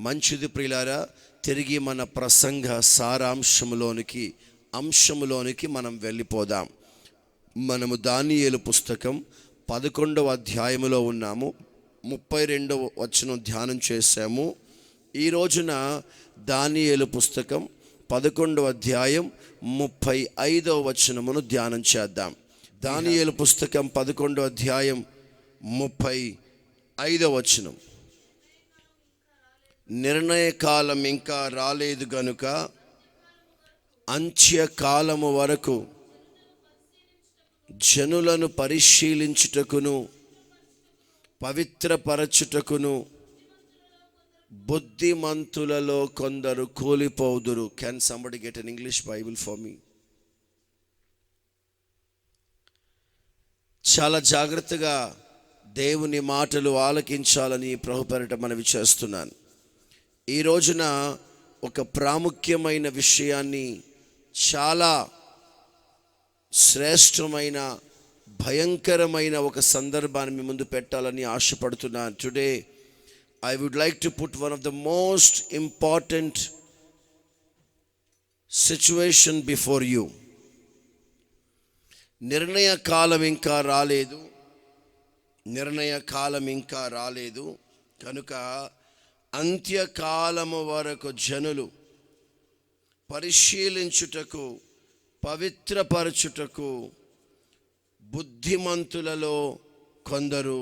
మంచిది ప్రియులారా, తిరిగి మన ప్రసంగ అంశములోనికి మనం వెళ్ళిపోదాం. మనము దానియేలు పుస్తకం 11వ అధ్యాయములో ఉన్నాము. 32వ వచనం ధ్యానం చేశాము. ఈ రోజున దానియేలు పుస్తకం 11వ అధ్యాయం 35వ వచనమును ధ్యానం చేద్దాం. దానియేలు పుస్తకం 11వ అధ్యాయం 35వ వచనం. నిర్ణయకాలం ఇంకా రాలేదు గనుక అంత్యకాలము వరకు జనులను పరిశీలించుటకును పవిత్రపరచుటకును బుద్ధిమంతులలో కొందరు కూలిపోదురు. Can somebody get an English Bible for me? చాలా జాగ్రత్తగా దేవుని మాటలు ఆలకించాలని ప్రభుపేరట మనవి చేస్తున్నాను. ఈ రోజున ఒక ప్రాముఖ్యమైన విషయాన్ని, చాలా శ్రేష్టమైన భయంకరమైన ఒక సందర్భాన్ని మీ ముందు పెట్టాలని ఆశపడుతున్నాను. Today I would like to put one of the most important situation before you. నిర్ణయ కాలం ఇంకా రాలేదు కనుక అంత్యకాలము వరకు జనులు పరిశీలించుటకు పవిత్రపరచుటకు బుద్ధిమంతులలో కొందరు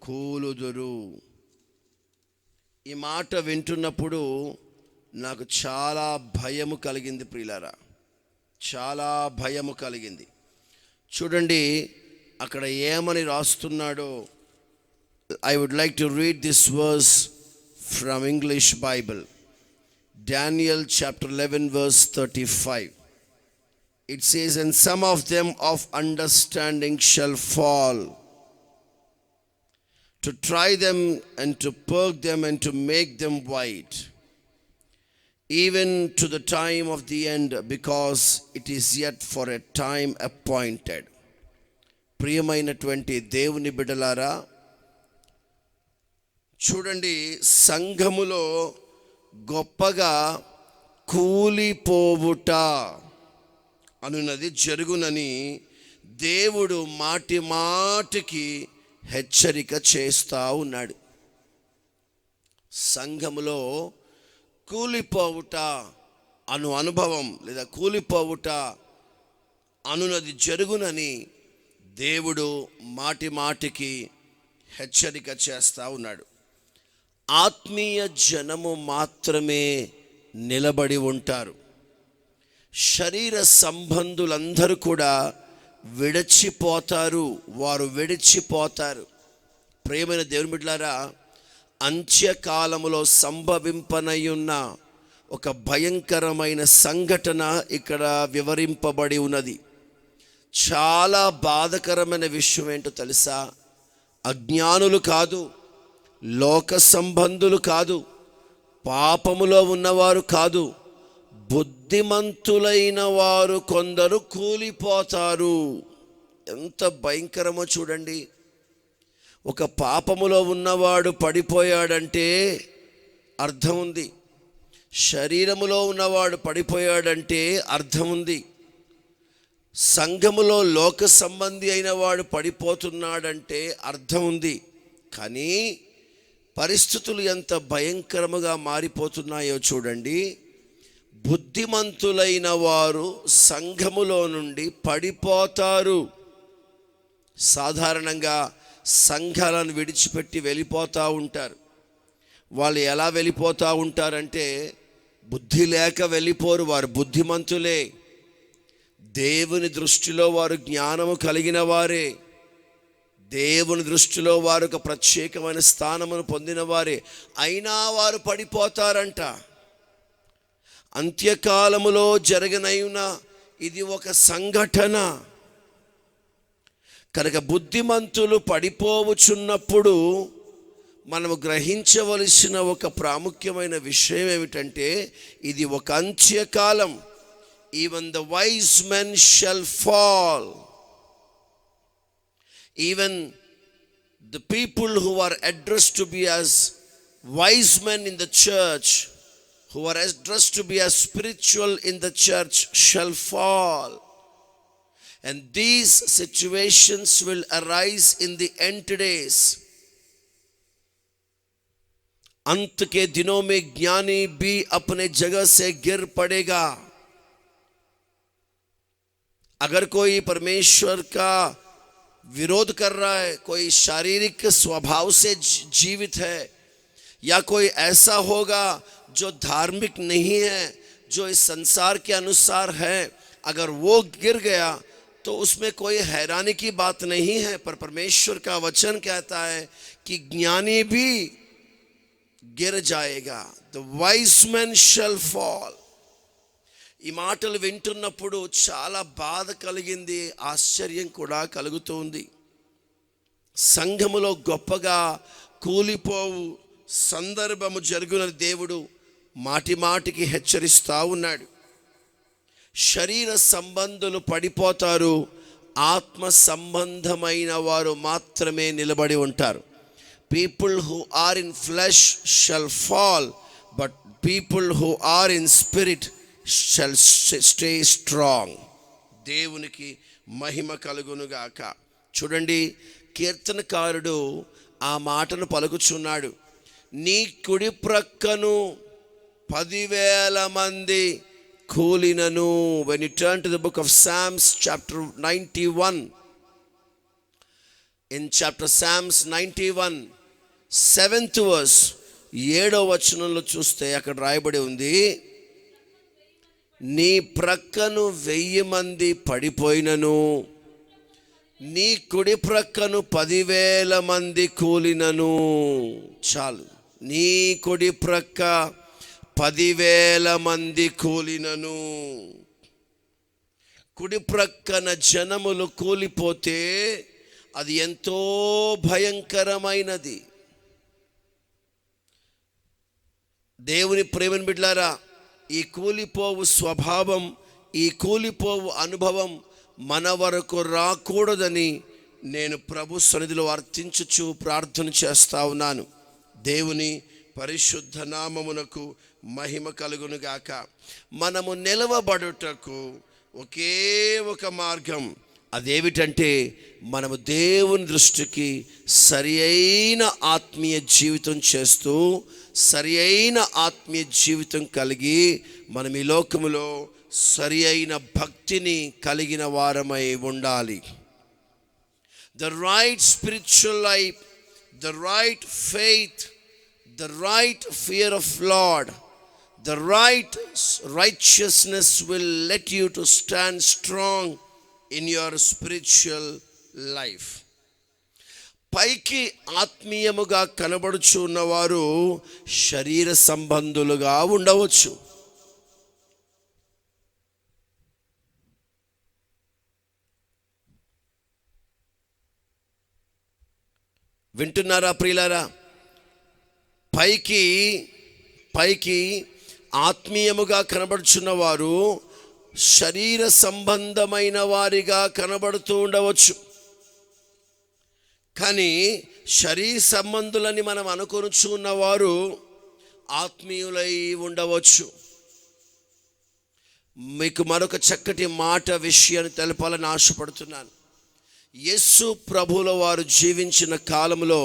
కూలుదురు. ఈ మాట వింటున్నప్పుడు నాకు చాలా భయము కలిగింది ప్రియులారా, చాలా భయము కలిగింది. చూడండి అక్కడ ఏమని రాస్తున్నాడో. I would like to read this verse from English Bible. Daniel chapter 11 verse 35. It says, and some of them of understanding shall fall, to try them and to purge them and to make them white, even to the time of the end, because it is yet for a time appointed. ప్రియమైనటువంటి దేవుని బిడ్డలారా, చూడండి, సంఘములో గొప్పగా కూలిపోవుట అనున్నది జరుగునని దేవుడు మాటికి హెచ్చరిక చేస్తూ ఉన్నాడు. సంఘములో కూలిపోవుట అను అనుభవం లేదా కూలిపోవుట అనున్నది జరుగునని దేవుడు మాటికి హెచ్చరిక చేస్తూ ఉన్నాడు. ఆత్మీయ జనము మాత్రమే నిలబడి ఉంటారు. శరీర సంబంధులందరూ కూడా వారు విడిచిపోతారు. ప్రియమైన దేవుని బిడ్డలారా, అంత్యకాలములో సంభవింపనయున్న ఒక భయంకరమైన సంఘటన ఇక్కడ వివరింపబడి ఉన్నది. చాలా బాధకరమైన విషయం ఏంటో తెలుసా? అజ్ఞానులు కాదు, లోక సంబంధులు కాదు, పాపములో ఉన్నవారు కాదు, బుద్ధిమంతులైన వారు కొందరు కూలిపోతారు. ఎంత భయంకరమో చూడండి. ఒక పాపములో ఉన్నవాడు పడిపోయాడంటే అర్థం ఉంది, శరీరములో ఉన్నవాడు పడిపోయాడంటే అర్థం ఉంది, సంఘములో లోక సంబంధి అయిన వాడు పడిపోతున్నాడంటే అర్థం ఉంది. కానీ పరిస్థితులు ఎంత భయంకరముగా మారిపోతున్నాయో చూడండి. బుద్ధిమంతులైన వారు సంఘములో నుండి పడిపోతారు. సాధారణంగా సంఘాలను విడిచిపెట్టి వెళ్ళిపోతూ ఉంటారు. వాళ్ళు ఎలా వెళ్ళిపోతూ ఉంటారంటే, బుద్ధి లేక వెళ్ళిపోరు, వారు బుద్ధిమంతులే. దేవుని దృష్టిలో వారు జ్ఞానము కలిగిన వారే, దేవుని దృష్టిలో వారు ఒక ప్రత్యేకమైన స్థానమును పొందిన వారే, అయినా వారు పడిపోతారంట. అంత్యకాలములో జరగనయున్న ఇది ఒక సంఘటన కనుక బుద్ధిమంతులు పడిపోవచ్చున్నప్పుడు మనము గ్రహించవలసిన ఒక ప్రాముఖ్యమైన విషయం ఏమిటంటే, ఇది ఒక అంత్యకాలం. Even the wise men shall fall. Even the people who are addressed to be as wise men in the church who are addressed to be as spiritual in the church shall fall. And these situations will arise in the end days. अंत के दिनों में ज्ञानी भी अपने जगह से गिर पड़ेगा। अगर कोई परमेश्वर का विरोध कर रहा है, कोई शारीरिक स्वभाव से जीवित है, या कोई ऐसा होगा जो धार्मिक नहीं है, जो इस संसार के अनुसार है, अगर वो गिर गया तो उसमें कोई हैरानी की बात नहीं है। पर परमेश्वर का वचन कहता है कि ज्ञानी भी गिर जाएगा। The wise man shall fall. ఈ మాటలు వింటున్నప్పుడు చాలా బాధ కలిగింది, ఆశ్చర్యం కూడా కలుగుతుంది. సంఘములో గొప్పగా కూలిపోవు సందర్భము జరుగునని దేవుడు మాటి మాటికి హెచ్చరిస్తూ ఉన్నాడు. శరీర సంబంధులు పడిపోతారు, ఆత్మ సంబంధమైన వారు మాత్రమే నిలబడి ఉంటారు. People who are in flesh shall fall, but people who are in spirit shall stay strong. దేవునికి మహిమ కలుగునుగాక. చూడండి, కీర్తనకారుడు ఆ మాటను పలుకుచున్నాడు. నీ కుడి ప్రక్కను 10,000 మంది కూలినను. When you turn to the book of Psalms chapter 91, in chapter Psalms 91 7th verse 7వ వచనంలో చూస్తే అక్కడ రాయబడి ఉంది, నీ ప్రక్కను 1000 మంది పడిపోయినను, నీ కుడి ప్రక్కను 10,000 మంది కూలినను. చాలు, నీ కుడి ప్రక్క 10,000 మంది కూలినను. కుడి ప్రక్కన జనములు కూలిపోతే అది ఎంతో భయంకరమైనది. దేవుని ప్రేమను బిడ్డలారా, ఈ కూలిపోవు స్వభావం, ఈ కూలిపోవు అనుభవం మన వరకు రాకూడదని నేను ప్రభు సన్నిధిలో అర్థించుచు ప్రార్థన చేస్తా ఉన్నాను. దేవుని పరిశుద్ధ నామమునకు మహిమ కలుగునుగాక. మనము నిలవబడుటకు ఒకే ఒక మార్గం, అదేమిటంటే మనము దేవుని దృష్టికి సరి అయిన ఆత్మీయ జీవితం చేస్తూ, సరి అయిన ఆత్మీయ జీవితం కలిగి మనం ఈ లోకములో సరి అయిన భక్తిని కలిగిన వారమై ఉండాలి. The right spiritual life, the right faith, the right fear of Lord, the right righteousness will let you to stand strong in your spiritual life. పైకి ఆత్మీయముగా కనబడుచున్నవారు శరీర సంబంధులుగా ఉండవచ్చు. వింటున్నారా ప్రియులారా? పైకి ఆత్మీయముగా కనబడుచున్నవారు శరీర సంబంధమైన వారిగా కనబడుతూ ఉండవచ్చు. కానీ శరీర సంబంధులని మనం అనుకొనుచున్నవారు ఆత్మీయులై ఉండవచ్చు. మీకు మరొక చక్కటి మాట విషయాన్ని తెలపాలని ఆశపడుతున్నాను. యేసు ప్రభువుల వారు జీవించిన కాలంలో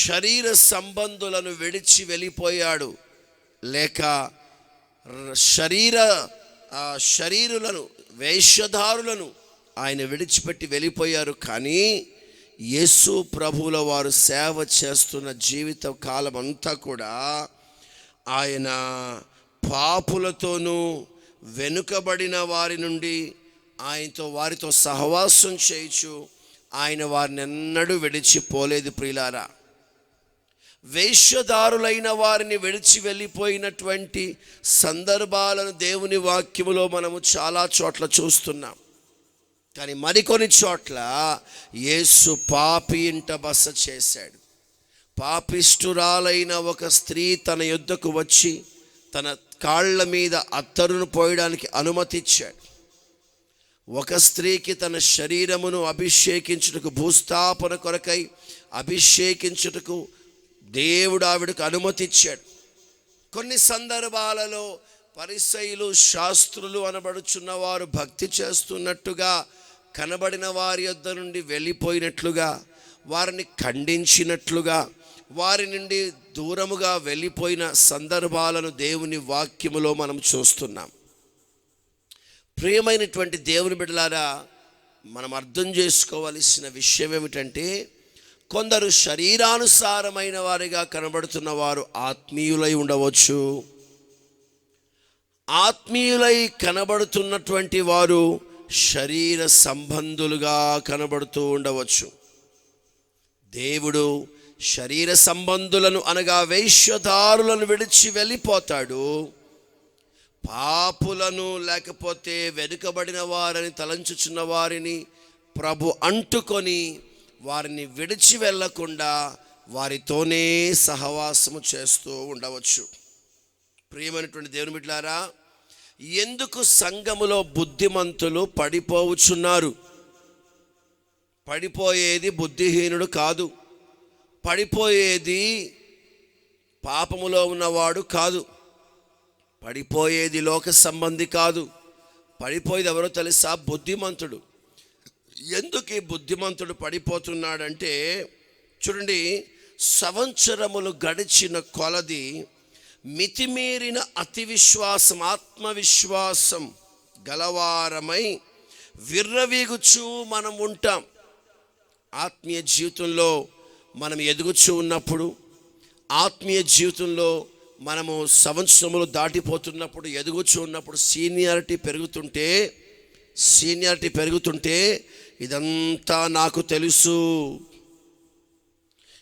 శరీర సంబంధులను విడిచి వెళ్ళిపోయాడు, లేక శరీరులను, వేషధారులను ఆయన విడిచిపెట్టి వెళ్ళిపోయారు. కానీ యేసు ప్రభువుల వారు సేవ చేస్తున్న జీవిత కాలం అంతా కూడా ఆయన పాపులతోనూ వెనుకబడిన వారి నుండి వారితో సహవాసం చేయుచు ఆయన వారిని ఎన్నడూ విడిచిపోలేదు. ప్రియులారా, వేషధారులైన వారిని విడిచి వెళ్ళిపోయినటువంటి సందర్భాలను దేవుని వాక్యములో మనము చాలా చోట్ల చూస్తున్నాం. కానీ మరికొన్ని చోట్ల యేసు పాపి ఇంట బస చేశాడు. పాపిష్టురాలైన ఒక స్త్రీ తన యొద్దకు వచ్చి తన కాళ్ళ మీద అత్తరును పోయడానికి అనుమతి ఇచ్చాడు. ఒక స్త్రీకి తన శరీరమును అభిషేకించుటకు, భూస్థాపన కొరకై అభిషేకించుటకు దేవుడు ఆవిడకు అనుమతి ఇచ్చాడు. కొన్ని సందర్భాలలో పరిసయ్యులు, శాస్త్రులు అనబడుచున్న వారు భక్తి చేస్తున్నట్టుగా కనబడిన వారి యొద్ద నుండి వెళ్ళిపోయినట్లుగా, వారిని ఖండించినట్లుగా, వారి నుండి దూరముగా వెళ్ళిపోయిన సందర్భాలను దేవుని వాక్యములో మనం చూస్తున్నాం. ప్రియమైనటువంటి దేవుని బిడ్డలారా, మనం అర్థం చేసుకోవలసిన విషయం ఏమిటంటే, కొందరు శరీరానుసారమైన వారిగా కనబడుతున్న వారు ఆత్మీయులై ఉండవచ్చు. ఆత్మీయులై కనబడుతున్నటువంటి వారు శరీర సంబంధులుగా కనబడుతూ ఉండవచ్చు. దేవుడు శరీర సంబంధులను అనగా వేశ్యదారులను విడిచి వెళ్ళిపోతాడు. పాపులను లేకపోతే వెనుకబడిన వారిని తలంచుచున్న వారిని ప్రభు అంటుకొని వారిని విడిచి వెళ్ళకుండా వారితోనే సహవాసము చేస్తూ ఉండవచ్చు. ప్రియమైనటువంటి దేవుని బిడ్డలారా, ఎందుకు సంఘములో బుద్ధిమంతులు పడిపోవచ్చున్నారు? పడిపోయేది బుద్ధిహీనుడు కాదు, పడిపోయేది పాపములో ఉన్నవాడు కాదు, పడిపోయేది లోక సంబంధి కాదు. పడిపోయేది ఎవరో తెలుసా? బుద్ధిమంతుడు. ఎందుకు ఈ బుద్ధిమంతుడు పడిపోతున్నాడంటే, చూడండి, సంవత్సరములు గడిచిన కొలది మితిమీరిన అతి విశ్వాసం, ఆత్మవిశ్వాసం గలవారమై విర్రవీగుచూ మనం ఉంటాం. ఆత్మీయ జీవితంలో మనం ఎదుగుచూ ఉన్నప్పుడు, ఆత్మీయ జీవితంలో మనము సంవత్సరములు దాటిపోతున్నప్పుడు, ఎదుగుచూ ఉన్నప్పుడు, సీనియారిటీ పెరుగుతుంటే ఇదంతా నాకు తెలుసు,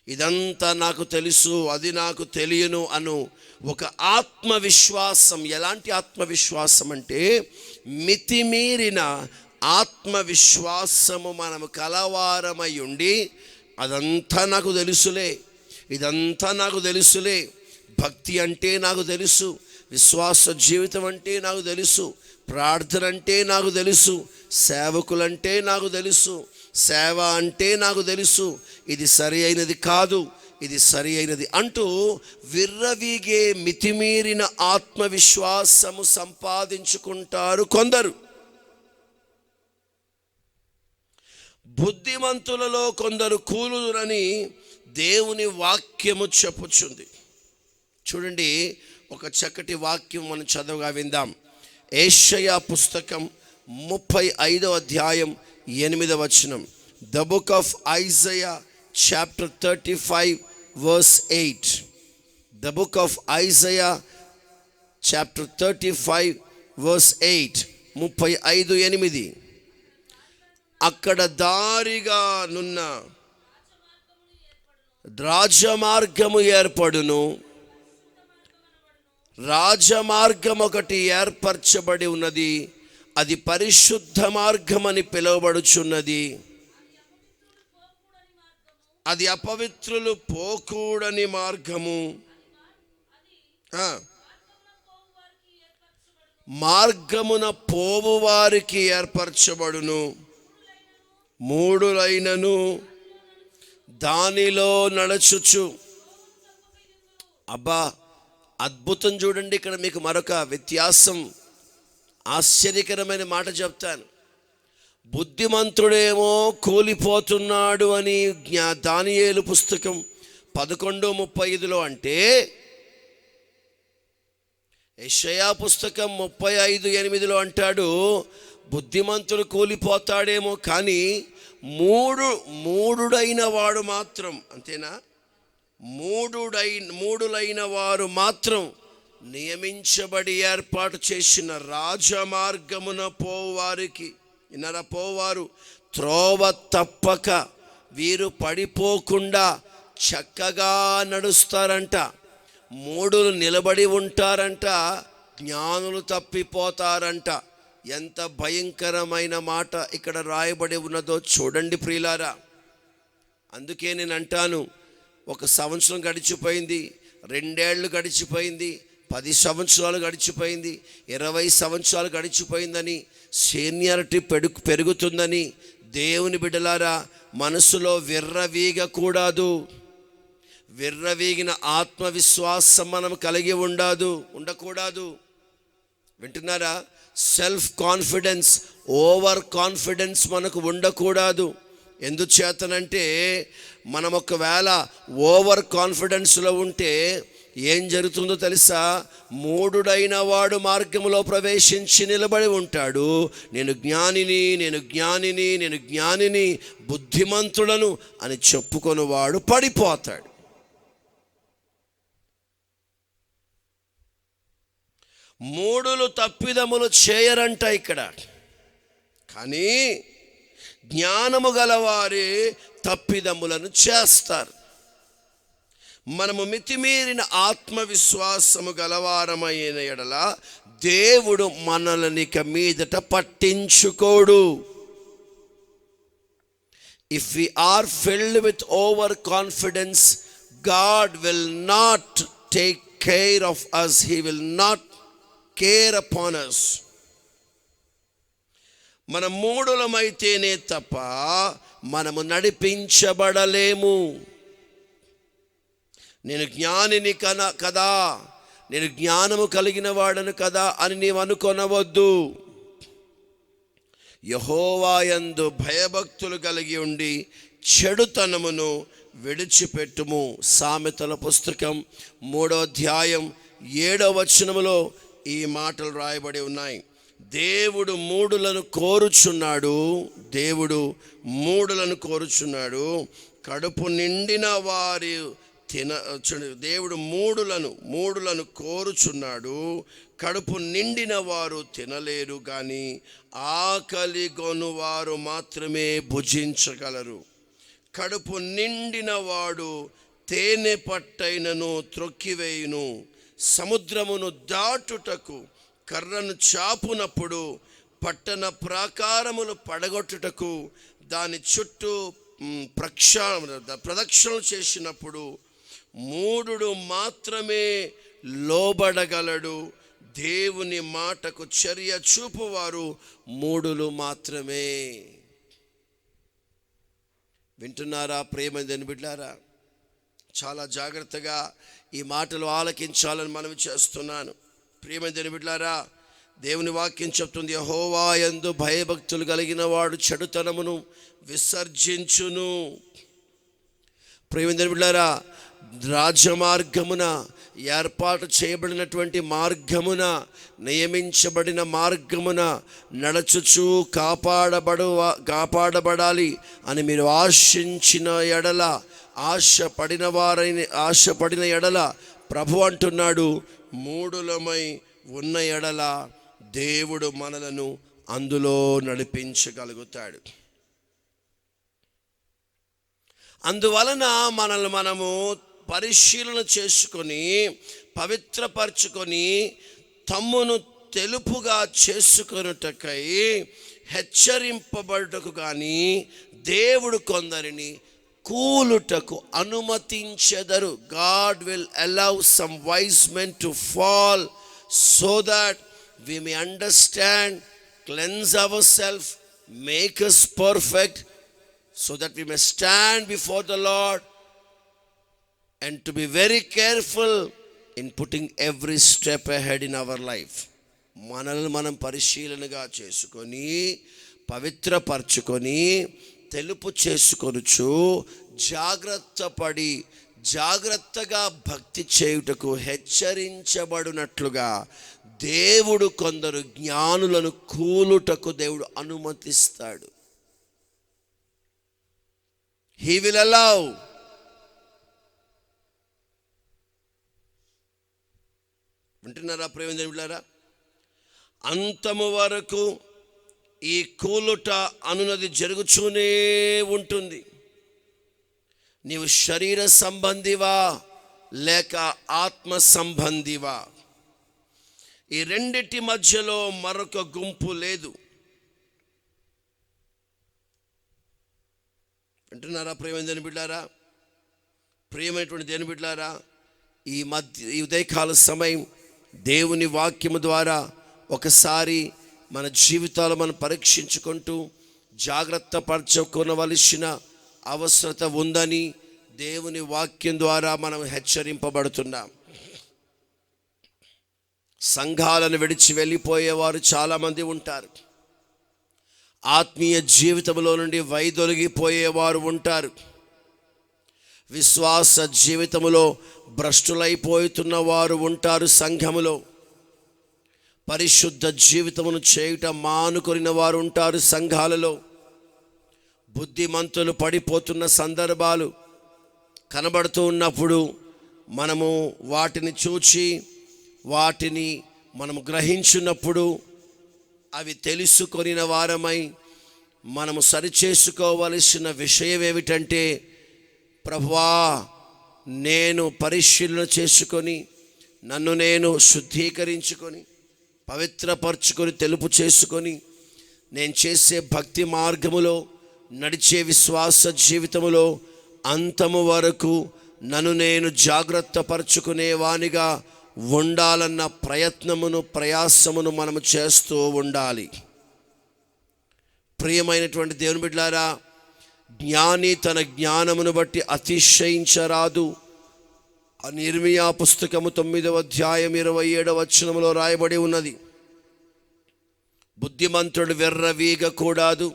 ఇదంతా నాకు తెలుసు, అది నాకు తెలియను అను ఒక ఆత్మవిశ్వాసం. ఎలాంటి ఆత్మవిశ్వాసం అంటే, మితిమీరిన ఆత్మవిశ్వాసము మనము కలవారమై ఉండి, అదంతా నాకు తెలుసులే, ఇదంతా నాకు తెలుసులే, భక్తి అంటే నాకు తెలుసు, విశ్వాస జీవితం అంటే నాకు తెలుసు, ప్రార్థన అంటే నాకు తెలుసు, సేవకులంటే నాకు తెలుసు, సేవ అంటే నాకు తెలుసు, ఇది సరి అయినది కాదు, ఇది సరి అయినది అంటూ విర్రవీగే మితిమీరిన ఆత్మవిశ్వాసము సంపాదించుకుంటారు కొందరు. బుద్ధిమంతులలో కొందరు కూలురని దేవుని వాక్యము చెప్పుచుంది. చూడండి, ఒక చక్కటి వాక్యం మనం చదవగా విందాం. యెషయా పుస్తకం 35వ అధ్యాయం 8వ వచనం. The book of Isaiah chapter 35 verse 8. The book of Isaiah chapter 35 verse 8. 35:8. అక్కడ దారిగా నున్న రాజమార్గము ఏర్పడును. రాజమార్గం ఒకటి ఏర్పరచబడి ఉన్నది, అది పరిశుద్ధ మార్గమని పిలువబడుచున్నది. అది అపవిత్రులు పోకూడని మార్గము. మార్గమున పోవు వారికి ఏర్పరచబడును. మూఢులైనను దానిలో నడుచుచు. అబ్బా, అద్భుతం చూడండి. ఇక్కడ మీకు మరొక వ్యత్యాసం, ఆశ్చర్యకరమైన మాట చెప్తాను. బుద్ధిమంతుడేమో కూలిపోతున్నాడు అని దానియేలు పుస్తకం 11:35 అంటే, యెషయా పుస్తకం 35:8 అంటాడు బుద్ధిమంతుడు కూలిపోతాడేమో, కానీ మూఢుడైన వాడు మాత్రం, అంతేనా, మూఢులైన వారు మాత్రం నియమించబడి ఏర్పాటు చేసిన రాజమార్గమున పోవారికి, పోవారు త్రోవ తప్పక వీరు పడిపోకుండా చక్కగా నడుస్తారంట. మూఢులు నిలబడి ఉంటారంట, జ్ఞానులు తప్పిపోతారంట. ఎంత భయంకరమైన మాట ఇక్కడ రాయబడి ఉన్నదో చూడండి ప్రియులారా. అందుకే నేను అంటాను, 1 సంవత్సరం గడిచిపోయింది, 2 ఏళ్ళు గడిచిపోయింది, 10 సంవత్సరాలు గడిచిపోయింది, 20 సంవత్సరాలు గడిచిపోయిందని, సీనియారిటీ పెరుగుతుందని దేవుని బిడ్డలారా మనసులో విర్రవీగకూడదు. విర్రవీగిన ఆత్మవిశ్వాసం మనం కలిగి ఉండకూడదు. వింటున్నారా? సెల్ఫ్ కాన్ఫిడెన్స్, ఓవర్ కాన్ఫిడెన్స్ మనకు ఉండకూడదు. ఎందుచేతనంటే మనం ఒకవేళ ఓవర్ కాన్ఫిడెన్స్లో ఉంటే ఏం జరుగుతుందో తెలుసా? మూఢుడైన వాడు మార్గంలో ప్రవేశించి నిలబడి ఉంటాడు. నేను జ్ఞానిని బుద్ధిమంతుడను అని చెప్పుకొని వాడు పడిపోతాడు. మూఢులు తప్పిదములు చేయరంట ఇక్కడ, కానీ జ్ఞానము గలవారే తప్పిదములను చేస్తారు. మనము మితిమీరిన ఆత్మవిశ్వాసము గలవారమైన ఎడల దేవుడు మనల్ని మీదట పట్టించుకోడు. If we are filled with overconfidence, God will not take care of us. He will not care upon us. మన మూఢులమైతేనే తప్ప మనము నడిపించబడలేము. నేను జ్ఞానిని కదా, నేను జ్ఞానము కలిగిన వాడను కదా అని నీవు అనుకొనవద్దు. యెహోవా యందు భయభక్తులు కలిగి ఉండి చెడుతనమును విడిచిపెట్టుము. సామెతల పుస్తకం 3వ అధ్యాయం 7వ వచనములో ఈ మాటలు రాయబడి ఉన్నాయి. దేవుడు మూఢులను కోరుచున్నాడు. కడుపు నిండిన వారి దేవుడు మూఢులను కోరుచున్నాడు. కడుపు నిండిన వారు తినలేరు, కానీ ఆకలి గొనువారు మాత్రమే భుజించగలరు. కడుపు నిండిన వాడు తేనె పట్టైనను త్రొక్కివేయును. సముద్రమును దాటుటకు కర్రను చాపునప్పుడు పట్టణ ప్రాకారములు పడగొట్టుటకు దాని చుట్టూ ప్రదక్షిణలు చేసినప్పుడు మూఢుడు మాత్రమే లోబడగలడు. దేవుని మాటకు చర్య చూపువారు మూఢులు మాత్రమే. వింటున్నారా ప్రియమైన బిడ్డలారా? చాలా జాగ్రత్తగా ఈ మాటలు ఆలకించాలని మనవి చేస్తున్నాను. ప్రియమైన బిడ్డలారా, దేవుని వాక్యం చెప్తుంది, యెహోవా యందు భయభక్తులు కలిగిన వాడు చెడుతనమును విసర్జించును. ప్రియమైన బిడ్డలారా, రాజమార్గమున ఏర్పాటు చేయబడినటువంటి మార్గమున, నియమించబడిన మార్గమున నడుచుచు కాపాడబడాలి అని మీరు ఆశించిన ఎడల, ఆశపడిన ఎడల ప్రభు అంటున్నాడు, మూఢులమై ఉన్న ఎడల దేవుడు మనలను అందులో నడిపించగలుగుతాడు. అందువలన మనము పరిశీలన చేసుకొని పవిత్రపరచుకొని తమ్మును తెలుపుగా చేసుకొనుటకై హెచ్చరింపబడుటకు కానీ దేవుడు కొందరిని కూలుటకు అనుమతించెదరు. God will allow some wise men to fall so that we may understand, cleanse ourselves, make us perfect, so that we may stand before the Lord, and to be very careful in putting every step ahead in our life. మనల్ని మనం పరిశీలనగా చేసుకొని పవిత్రపరచుకొని తెలుపు చేసుకొనుచు జాగ్రత్తగా భక్తి చేయుటకు హెచ్చరించబడినట్లుగా దేవుడు కొందరు జ్ఞానులను కూలుటకు దేవుడు అనుమతిస్తాడు. He will allow. వింటున్నారా ప్రియమైన బిడ్డలారా? అంతము వరకు ఈ కూలుట అనున్నది జరుగుతూనే ఉంటుంది. నీవు శరీర సంబంధివా లేక ఆత్మ సంబంధివా? ఈ రెండిటి మధ్యలో మరొక గుంపు లేదు. వింటున్నారా ప్రియమైన దేవుని బిడ్డలారా? ప్రియమైనటువంటి దేవుని బిడ్డలారా, ఈ ఉదయకాల సమయం దేవుని వాక్యము ద్వారా ఒకసారి మన జీవితాలు మనం పరీక్షించుకుంటూ జాగ్రత్త పరచుకోవలసిన అవసరత ఉందని దేవుని వాక్యం ద్వారా మనం హెచ్చరింపబడుతున్నాం. సంఘాలను విడిచి వెళ్ళిపోయేవారు చాలామంది ఉంటారు. ఆత్మీయ జీవితంలో నుండి వైదొలిగిపోయేవారు ఉంటారు. విశ్వాస జీవితంలో భ్రష్టులైపోతున్న వారు ఉంటారు. సంఘములో పరిశుద్ధ జీవితమును చేయుట మానుకొనిన వారు ఉంటారు. సంఘాలలో బుద్ధిమంతులు పడిపోతున్న సందర్భాలు కనబడుతూ ఉన్నప్పుడు మనము వాటిని చూచి వాటిని మనము గ్రహించున్నప్పుడు అవి తెలుసుకొనిన వారమై మనము సరిచేసుకోవలసిన విషయం ఏమిటంటే, ప్రభువా, నేను పరిశీలన చేసుకొని నన్ను నేను శుద్ధీకరించుకొని పవిత్రపరచుకొని తెలుపు చేసుకొని నేను చేసే భక్తి మార్గములో నడిచే విశ్వాస జీవితములో అంతము వరకు నన్ను నేను జాగ్రత్త పరచుకునేవానిగా ఉండాలన్న ప్రయాసమును మనము చేస్తూ ఉండాలి. ప్రియమైనటువంటి దేవుని బిడ్డలారా, జ్ఞాని తన జ్ఞానమును బట్టి అతిశయించరాదు అని ఇర్మియా పుస్తకము 9వ అధ్యాయం 27వ వచనములో రాయబడి ఉన్నది. బుద్ధిమంతుడు విర్రవీగకూడదు,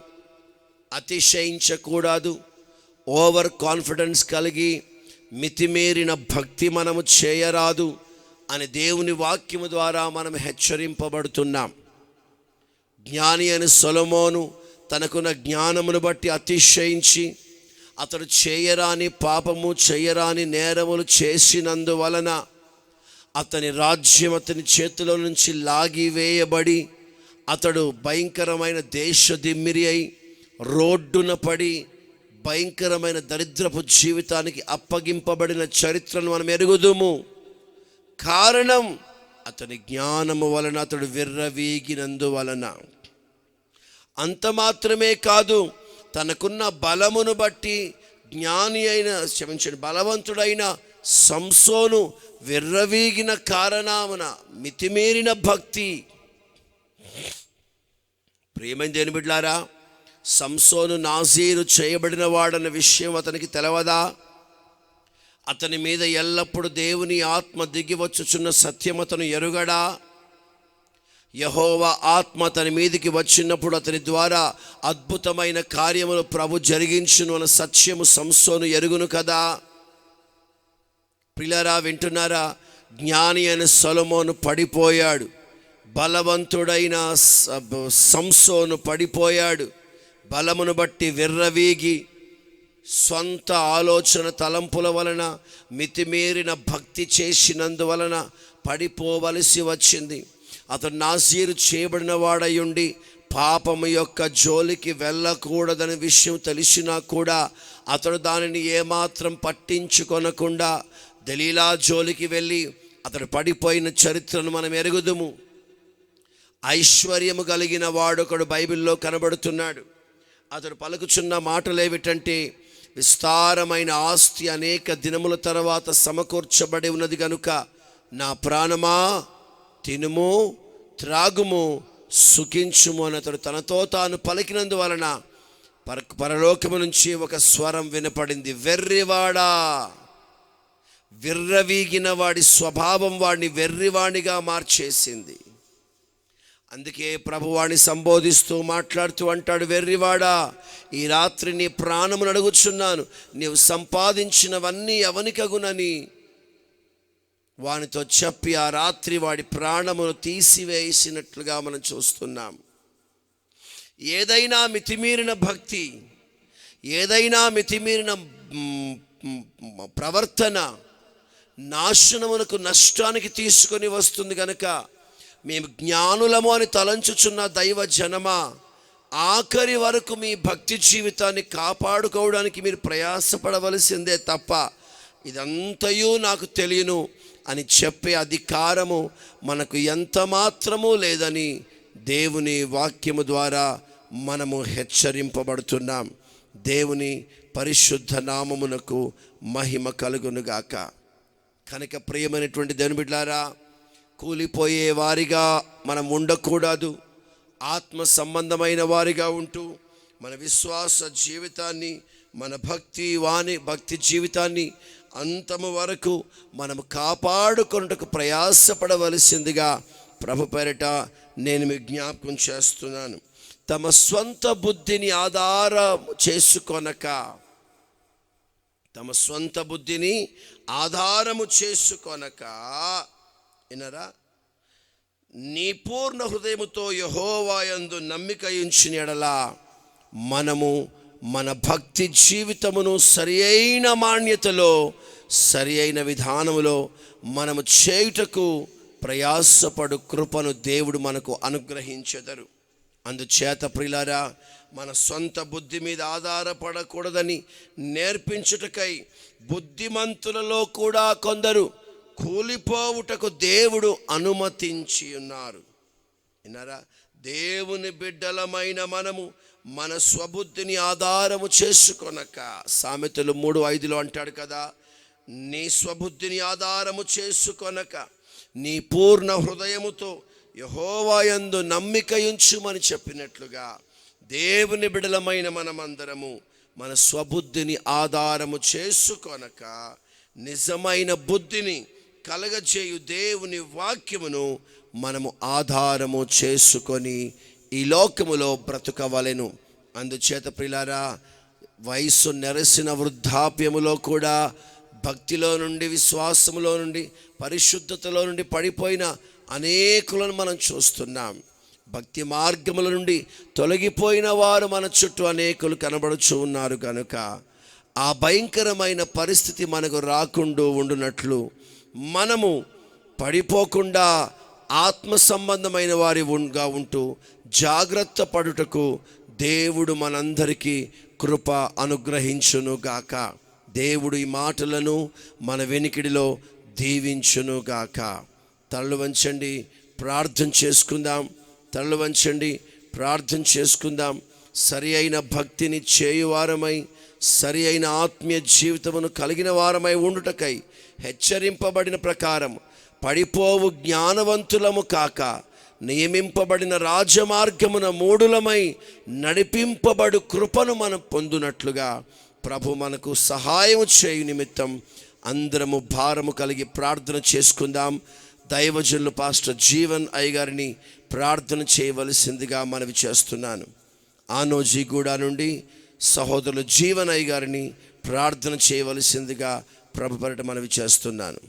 అతిశయించకూడదు, ఓవర్ కాన్ఫిడెన్స్ కలిగి మితిమీరిన భక్తి మనము చేయరాదు అని దేవుని వాక్యము ద్వారా మనం హెచ్చరింపబడుతున్నాం. జ్ఞాని అని సొలొమోను తనకున్న జ్ఞానమును బట్టి అతిశయించి అతడు చేయరాని పాపము చేయరాని నేరములు చేసినందువలన అతని రాజ్యం అతని చేతిలో నుంచి లాగివేయబడి అతడు భయంకరమైన దేశదిమ్మిరి అయి రోడ్డున పడి భయంకరమైన దరిద్రపు జీవితానికి అప్పగింపబడిన చరిత్రను మనం ఎరుగుదుము. కారణం అతని జ్ఞానము వలన అతడు విర్రవీగినందువలన. అంత మాత్రమే కాదు, తనకున్న బలమును బట్టి బలవంతుడైన సంసోను విర్రవీగిన కారణమున మితిమీరిన భక్తి. ప్రియమైన దేవుని బిడ్డలారా, సంసోను నాజీరు చేయబడిన వాడన్న విషయం అతనికి తెలవదా? అతని మీద ఎల్లప్పుడూ దేవుని ఆత్మ దిగివచ్చుచున్న సత్యం అతను ఎరుగడా? యెహోవా ఆత్మ అతని మీదికి వచ్చినప్పుడు అతని ద్వారా అద్భుతమైన కార్యములు ప్రభు జరిగించును అన్న సత్యము సంసోను ఎరుగును కదా. ప్రియులారా, వింటున్నారా? జ్ఞాని అయిన సొలొమోను పడిపోయాడు, బలవంతుడైన సంసోను పడిపోయాడు. బలమును బట్టి విర్రవీగి స్వంత ఆలోచన తలంపుల వలన మితిమీరిన భక్తి చేసినందువలన పడిపోవలసి వచ్చింది. అతడు నాజీరు చేయబడిన వాడయుండి పాపము యొక్క జోలికి వెళ్ళకూడదని విషయం తెలిసినా కూడా అతడు దానిని ఏమాత్రం పట్టించుకొనకుండా దలీలా జోలికి వెళ్ళి అతడు పడిపోయిన చరిత్రను మనం ఎరుగుదుము. ఐశ్వర్యము కలిగిన వాడొకడు బైబిల్లో కనబడుతున్నాడు. అతడు పలుకుచున్న మాటలు ఏమిటంటే, విస్తారమైన ఆస్తి అనేక దినముల తర్వాత సమకూర్చబడి ఉన్నది గనుక నా ప్రాణమా తినుము త్రాగుము సుఖించుము అని అతడు తనతో తాను పలికినందువలన పరలోకము నుంచి ఒక స్వరం వినపడింది, వెర్రివాడా. విర్రవీగిన వాడి స్వభావం వాడిని వెర్రివాణిగా మార్చేసింది. అందుకే ప్రభువాణ్ణి సంబోధిస్తూ మాట్లాడుతూ అంటాడు, వెర్రివాడా, ఈ రాత్రి నీ ప్రాణమును అడుగుచున్నాను, నీవు సంపాదించినవన్నీ ఎవనికగునని వానితో చెప్పి ఆ రాత్రి వాడి ప్రాణమును తీసివేసినట్లుగా మనం చూస్తున్నాం. ఏదైనా మితిమీరిన భక్తి, ఏదైనా మితిమీరిన ప్రవర్తన నాశనమునకు నష్టానికి తీసుకొని వస్తుంది కనుక మేము జ్ఞానులము అని తలంచుచున్న దైవ జనమా, ఆఖరి వరకు మీ భక్తి జీవితాన్ని కాపాడుకోవడానికి మీరు ప్రయాసపడవలసిందే తప్ప ఇదంతయు నాకు తెలియను అని చెప్పే అధికారము మనకు ఎంత మాత్రమూ లేదని దేవుని వాక్యము ద్వారా మనము హెచ్చరింపబడుతున్నాం. దేవుని పరిశుద్ధ నామమునకు మహిమ కలుగునుగాక. కనుక ప్రియమైనటువంటి దేవుని బిడ్డలారా, కూలిపోయే వారిగా మనం ఉండకూడదు. ఆత్మ సంబంధమైన వారిగా ఉంటూ మన విశ్వాస జీవితాన్ని మన భక్తి జీవితాన్ని అంతము వరకు మనము కాపాడుకొనుటకు ప్రయాసపడవలసిందిగా ప్రభు పేరిట నేను మీకు జ్ఞాపకం చేస్తున్నాను. తమ స్వంత బుద్ధిని ఆధారం చేసుకొనక, తమ స్వంత బుద్ధిని ఆధారము చేసుకొనక, వినరా, నీ పూర్ణ హృదయముతో యెహోవా యందు నమ్మిక ఉంచిన యెడల మనము మన భక్తి జీవితమును సరి అయిన మాన్యతలో, సరి అయిన విధానములో మనము చేయుటకు ప్రయాసపడు కృపను దేవుడు మనకు అనుగ్రహించెదరు. అందుచేత ప్రియులారా, మన సొంత బుద్ధి మీద ఆధారపడకూడదని నేర్పించుటకై బుద్ధిమంతులలో కూడా కొందరు కూలిపోవుటకు దేవుడు అనుమతించి ఉన్నారు. విన్నారా? దేవుని బిడ్డలమైన మనము మన స్వబుద్ధిని ఆధారము చేసుకొనక, సామెతలు 3:5 అంటాడు కదా, నీ స్వబుద్ధిని ఆధారము చేసుకొనక నీ పూర్ణ హృదయముతో యెహోవా యందు నమ్మిక ఉంచుమని చెప్పినట్లుగా, దేవుని బిడలమైన మనమందరము మన స్వబుద్ధిని ఆధారము చేసుకొనక నిజమైన బుద్ధిని కలగజేయు దేవుని వాక్యమును మనము ఆధారము చేసుకొని ఈ లోకములో బ్రతుకవలెను. అందుచేత ప్రియులారా, వయస్సు నెరసిన వృద్ధాప్యములో కూడా భక్తిలో నుండి, విశ్వాసములో నుండి, పరిశుద్ధతలో నుండి పడిపోయిన అనేకులను మనం చూస్తున్నాం. భక్తి మార్గముల నుండి తొలగిపోయిన వారు మన చుట్టూ అనేకులు కనబడుచు ఉన్నారు. కనుక ఆ భయంకరమైన పరిస్థితి మనకు రాకుండా ఉండునట్లు మనము పడిపోకుండా ఆత్మ సంబంధమైన వారిగా ఉంటూ జాగ్రత్త పడుటకు దేవుడు మనందరికీ కృప అనుగ్రహించునుగాక. దేవుడు ఈ మాటలను మన వెనికిడిలో దీవించునుగాక. తలలు వంచండి, ప్రార్థన చేసుకుందాం. తలలు వంచండి, ప్రార్థన చేసుకుందాం. సరి అయిన భక్తిని చేయువారమై, సరి అయిన ఆత్మీయ జీవితమును కలిగిన వారమై ఉండుటకై హెచ్చరింపబడిన ప్రకారం పడిపోవు జ్ఞానవంతులము కాక, నియమింపబడిన రాజమార్గమున మూఢులమై నడిపింపబడు కృపను మనం పొందునట్లుగా ప్రభు మనకు సహాయం చేయు నిమిత్తం అందరము భారము కలిగి ప్రార్థన చేసుకుందాం. దైవజనులు పాస్టర్ జీవన్ అయ్య గారిని ప్రార్థన చేయవలసిందిగా మనవి చేస్తున్నాను. ఆనోజీగూడ నుండి సహోదరులు జీవన్ అయ్య గారిని ప్రార్థన చేయవలసిందిగా ప్రభు పేరిట మనవి చేస్తున్నాను.